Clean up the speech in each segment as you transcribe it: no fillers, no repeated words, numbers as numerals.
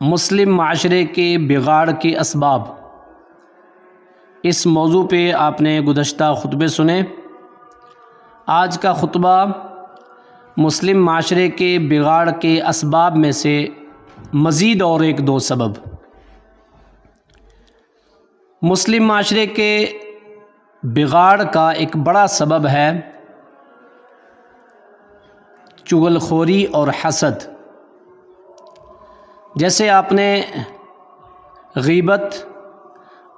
مسلم معاشرے کے بگاڑ کے اسباب، اس موضوع پہ آپ نے گزشتہ خطبے سنے۔ آج کا خطبہ مسلم معاشرے کے بگاڑ کے اسباب میں سے مزید اور ایک دو سبب۔ مسلم معاشرے کے بگاڑ کا ایک بڑا سبب ہے چغل خوری اور حسد۔ جیسے آپ نے غیبت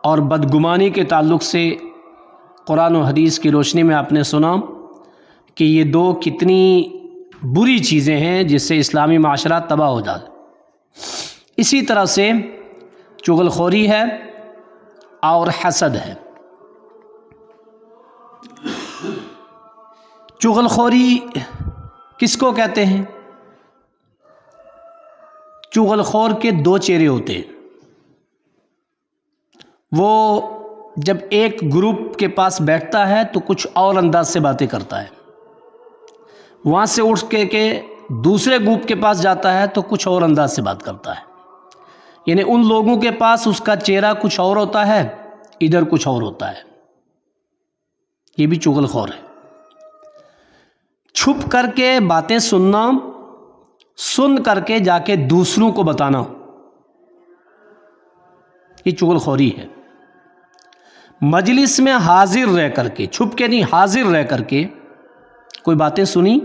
اور بدگمانی کے تعلق سے قرآن و حدیث کی روشنی میں آپ نے سنا کہ یہ دو کتنی بری چیزیں ہیں جس سے اسلامی معاشرہ تباہ ہو جاتا ہے۔ اسی طرح سے چغل خوری ہے اور حسد ہے۔ چغل خوری کس کو کہتے ہیں؟ چغل خور کے دو چہرے ہوتے ہیں۔ وہ جب ایک گروپ کے پاس بیٹھتا ہے تو کچھ اور انداز سے باتیں کرتا ہے، وہاں سے اٹھ کے دوسرے گروپ کے پاس جاتا ہے تو کچھ اور انداز سے بات کرتا ہے۔ یعنی ان لوگوں کے پاس اس کا چہرہ کچھ اور ہوتا ہے، ادھر کچھ اور ہوتا ہے۔ یہ بھی چغل خور ہے۔ چھپ کر کے باتیں سننا، سن کر کے جا کے دوسروں کو بتانا، یہ چغل خوری ہے۔ مجلس میں حاضر رہ کر کے، چھپ کے نہیں، حاضر رہ کر کے کوئی باتیں سنی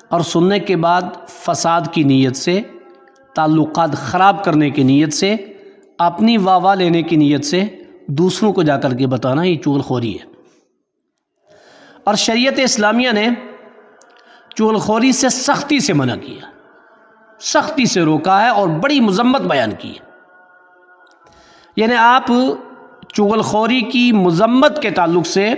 اور سننے کے بعد فساد کی نیت سے، تعلقات خراب کرنے کی نیت سے، اپنی واہ لینے کی نیت سے دوسروں کو جا کر کے بتانا، یہ چغل خوری ہے۔ اور شریعت اسلامیہ نے چغل خوری سے سختی سے منع کیا، سختی سے روکا ہے اور بڑی مذمت بیان کی ہے۔ یعنی آپ چغل خوری کی مذمت کے تعلق سے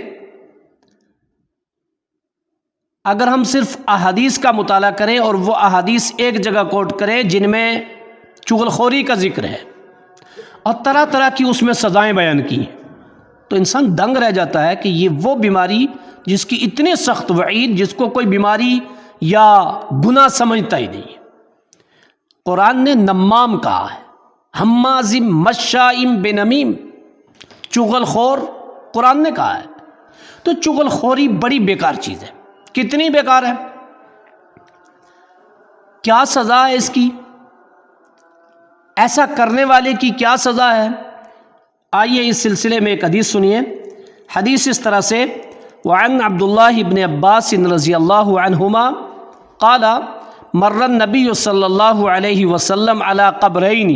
اگر ہم صرف احادیث کا مطالعہ کریں اور وہ احادیث ایک جگہ کوٹ کریں جن میں چغل خوری کا ذکر ہے اور طرح طرح کی اس میں سزائیں بیان کی ہیں، تو انسان دنگ رہ جاتا ہے کہ یہ وہ بیماری جس کی اتنے سخت وعید، جس کو کوئی بیماری یا گناہ سمجھتا ہی نہیں۔ قرآن نے نمام کہا ہے، حماز مشاء بنمیم، چغل خور قرآن نے کہا ہے۔ تو چغل خوری بڑی بیکار چیز ہے۔ کتنی بیکار ہے؟ کیا سزا ہے اس کی؟ ایسا کرنے والے کی کیا سزا ہے؟ آئیے اس سلسلے میں ایک حدیث سنیے۔ حدیث اس طرح سے، وعن عبداللہ بن عباس رضی اللہ عنہما قال مر النبی صلی اللہ علیہ وسلم علی قبرین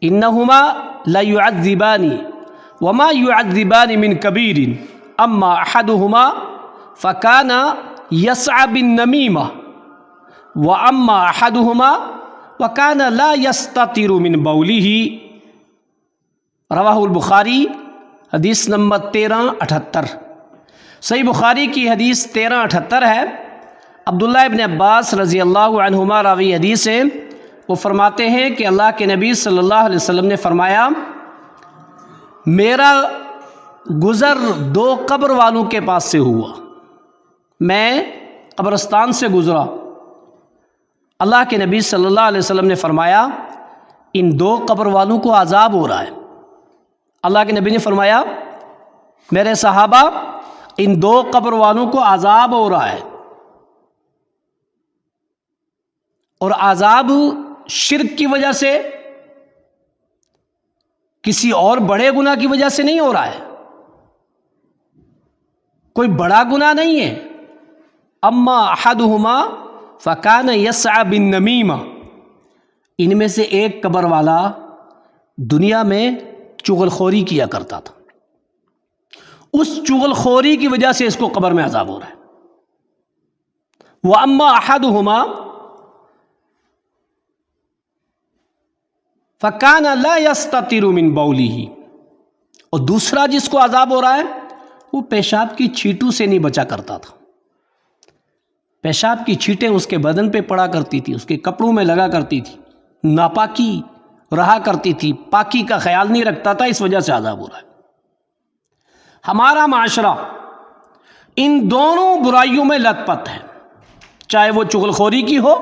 انہما لیعذبان وما يعذبان من کبیر اما احدہما فکان یسعى بالنمیمہ واما احدہما وکان لا یستتر من بولہ۔ رواہ البخاری، حدیث نمبر 1378۔ صحیح بخاری کی حدیث 1378 ہے۔ عبداللہ ابن عباس رضی اللہ عنہما راوی حدیث ہیں، وہ فرماتے ہیں کہ اللہ کے نبی صلی اللہ علیہ وسلم نے فرمایا، میرا گزر دو قبر والوں کے پاس سے ہوا، میں قبرستان سے گزرا۔ اللہ کے نبی صلی اللہ علیہ وسلم نے فرمایا ان دو قبر والوں کو عذاب ہو رہا ہے۔ اللہ کے نبی نے فرمایا میرے صحابہ ان دو قبر والوں کو عذاب ہو رہا ہے، اور عذاب شرک کی وجہ سے، کسی اور بڑے گناہ کی وجہ سے نہیں ہو رہا ہے، کوئی بڑا گناہ نہیں ہے۔ اما احدہما فکان یسعى بالنمیمہ، ان میں سے ایک قبر والا دنیا میں چغل خوری کیا کرتا تھا، اس چغل خوری کی وجہ سے اس کو قبر میں عذاب ہو رہا ہے۔ واما احدہما فکان لا یستتر من بولہ، اور دوسرا جس کو عذاب ہو رہا ہے وہ پیشاب کی چھینٹوں سے نہیں بچا کرتا تھا۔ پیشاب کی چھینٹیں اس کے بدن پہ پڑا کرتی تھی، اس کے کپڑوں میں لگا کرتی تھی، ناپاکی رہا کرتی تھی، پاکی کا خیال نہیں رکھتا تھا، اس وجہ سے عذاب ہو رہا ہے۔ ہمارا معاشرہ ان دونوں برائیوں میں لت پت ہے، چاہے وہ چغل خوری کی ہو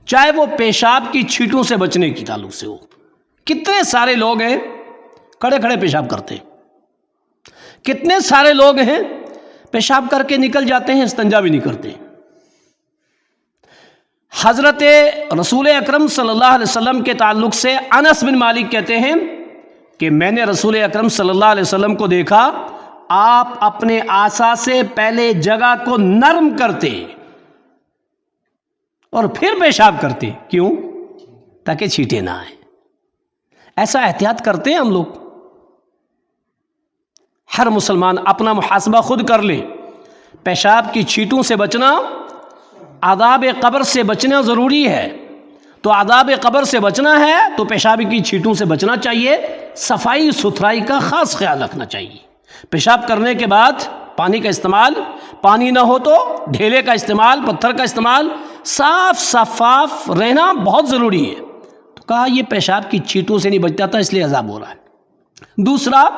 چاہے وہ پیشاب کی چھینٹوں سے بچنے کی تعلق سے ہو. کتنے سارے لوگ ہیں کھڑے کھڑے پیشاب کرتے ہیں، کتنے سارے لوگ ہیں پیشاب کر کے نکل جاتے ہیں، استنجا بھی نہیں کرتے. حضرت رسول اکرم صلی اللہ علیہ وسلم کے تعلق سے انس بن مالک کہتے ہیں کہ میں نے رسول اکرم صلی اللہ علیہ وسلم کو دیکھا، آپ اپنے عصا سے پہلے جگہ کو نرم کرتے اور پھر پیشاب کرتے. کیوں؟ تاکہ چھینٹیں نہ آئیں. ایسا احتیاط کرتے ہیں ہم لوگ. ہر مسلمان اپنا محاسبہ خود کر لے. پیشاب کی چھینٹوں سے بچنا، عذاب قبر سے بچنا ضروری ہے. تو عذاب قبر سے بچنا ہے تو پیشاب کی چھینٹوں سے بچنا چاہیے. صفائی ستھرائی کا خاص خیال رکھنا چاہیے. پیشاب کرنے کے بعد پانی کا استعمال، پانی نہ ہو تو ڈھیلے کا استعمال، پتھر کا استعمال، صاف شفاف رہنا بہت ضروری ہے. تو کہا یہ پیشاب کی چھینٹوں سے نہیں بچتا تھا اس لیے عذاب ہو رہا ہے. دوسرا،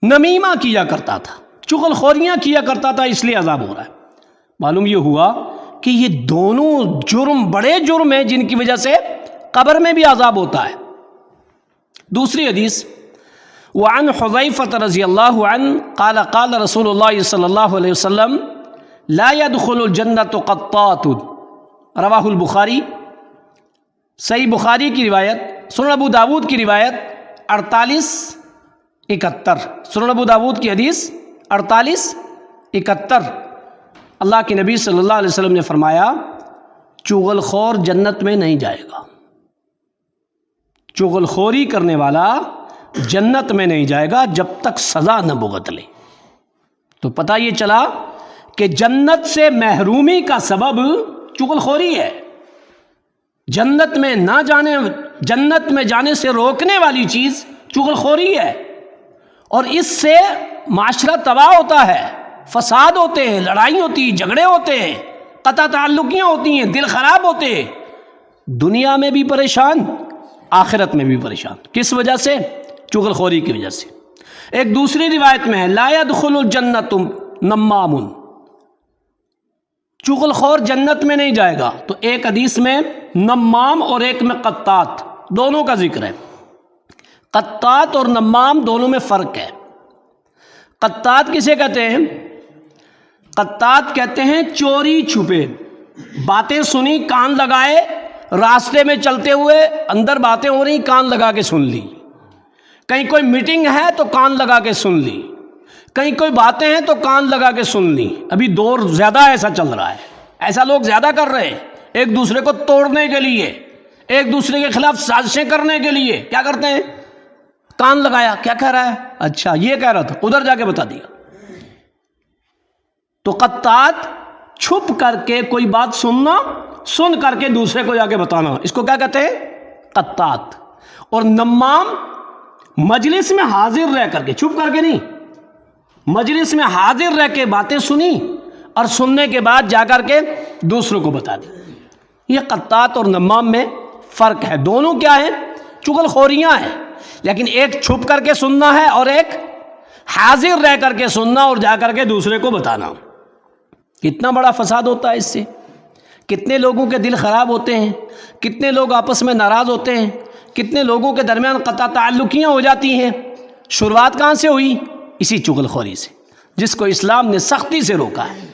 نمیمہ کیا کرتا تھا، چغل خوریاں کیا کرتا تھا، اس لیے عذاب ہو رہا ہے. معلوم یہ ہوا کہ یہ دونوں جرم بڑے جرم ہیں جن کی وجہ سے قبر میں بھی عذاب ہوتا ہے. دوسری حدیث، وعن حذیفہ رضی اللہ عنہ قال قال رسول اللہ صلی اللہ علیہ وسلم لا يدخل الجنۃ قطات، رواہ البخاری. صحیح بخاری کی روایت، سنن ابو داود کی روایت 4871، سنن ابو داود کی حدیث 4871. اللہ کے نبی صلی اللہ علیہ وسلم نے فرمایا چغل خور جنت میں نہیں جائے گا. چغل خوری کرنے والا جنت میں نہیں جائے گا جب تک سزا نہ بھگت لے. تو پتہ یہ چلا کہ جنت سے محرومی کا سبب چغل خوری ہے. جنت میں نہ جانے، جنت میں جانے سے روکنے والی چیز چغل خوری ہے. اور اس سے معاشرہ تباہ ہوتا ہے، فساد ہوتے ہیں، لڑائی ہوتی، جھگڑے ہوتے ہیں، قطع تعلقیاں ہوتی ہیں، دل خراب ہوتے ہیں. دنیا میں بھی پریشان، آخرت میں بھی پریشان. کس وجہ سے؟ چغل خوری کی وجہ سے. ایک دوسری روایت میں ہے لا يدخل الجنۃ نمام، چغل خور جنت میں نہیں جائے گا. تو ایک حدیث میں نمام اور ایک میں قطات، دونوں کا ذکر ہے. قطات اور نمام دونوں میں فرق ہے. قطات کسے کہتے ہیں؟ قطات کہتے ہیں چوری چھپے، باتیں سنی، کان لگائے، راستے میں چلتے ہوئے اندر باتیں ہو رہی، کان لگا کے سن لی. کہیں کوئی میٹنگ ہے تو کان لگا کے سن لی، کہیں کوئی باتیں ہیں تو کان لگا کے سن لی. ابھی دور زیادہ ایسا چل رہا ہے، ایسا لوگ زیادہ کر رہے ہیں. ایک دوسرے کو توڑنے کے لیے، ایک دوسرے کے خلاف سازشیں کرنے کے لیے کیا کرتے ہیں؟ کان لگایا، کیا کہہ رہا ہے؟ اچھا یہ کہہ رہا تھا، ادھر جا کے بتا دیا. تو قطات چھپ کر کے کوئی بات سننا، سن کر کے دوسرے کو جا کے بتانا، اس کو کیا کہتے ہیں؟ قطات. اور نمام مجلس میں حاضر رہ کر کے، چھپ کر کے نہیں، مجلس میں حاضر رہ کے باتیں سنی اور سننے کے بعد جا کر کے دوسروں کو بتا دی. یہ قطات اور نمام میں فرق ہے. دونوں کیا ہیں؟ چغل خوریاں ہیں، لیکن ایک چھپ کر کے سننا ہے اور ایک حاضر رہ کر کے سننا اور جا کر کے دوسرے کو بتانا. کتنا بڑا فساد ہوتا ہے اس سے، کتنے لوگوں کے دل خراب ہوتے ہیں، کتنے لوگ آپس میں ناراض ہوتے ہیں، کتنے لوگوں کے درمیان قطع تعلقیاں ہو جاتی ہیں. شروعات کہاں سے ہوئی؟ اسی چغل خوری سے، جس کو اسلام نے سختی سے روکا ہے.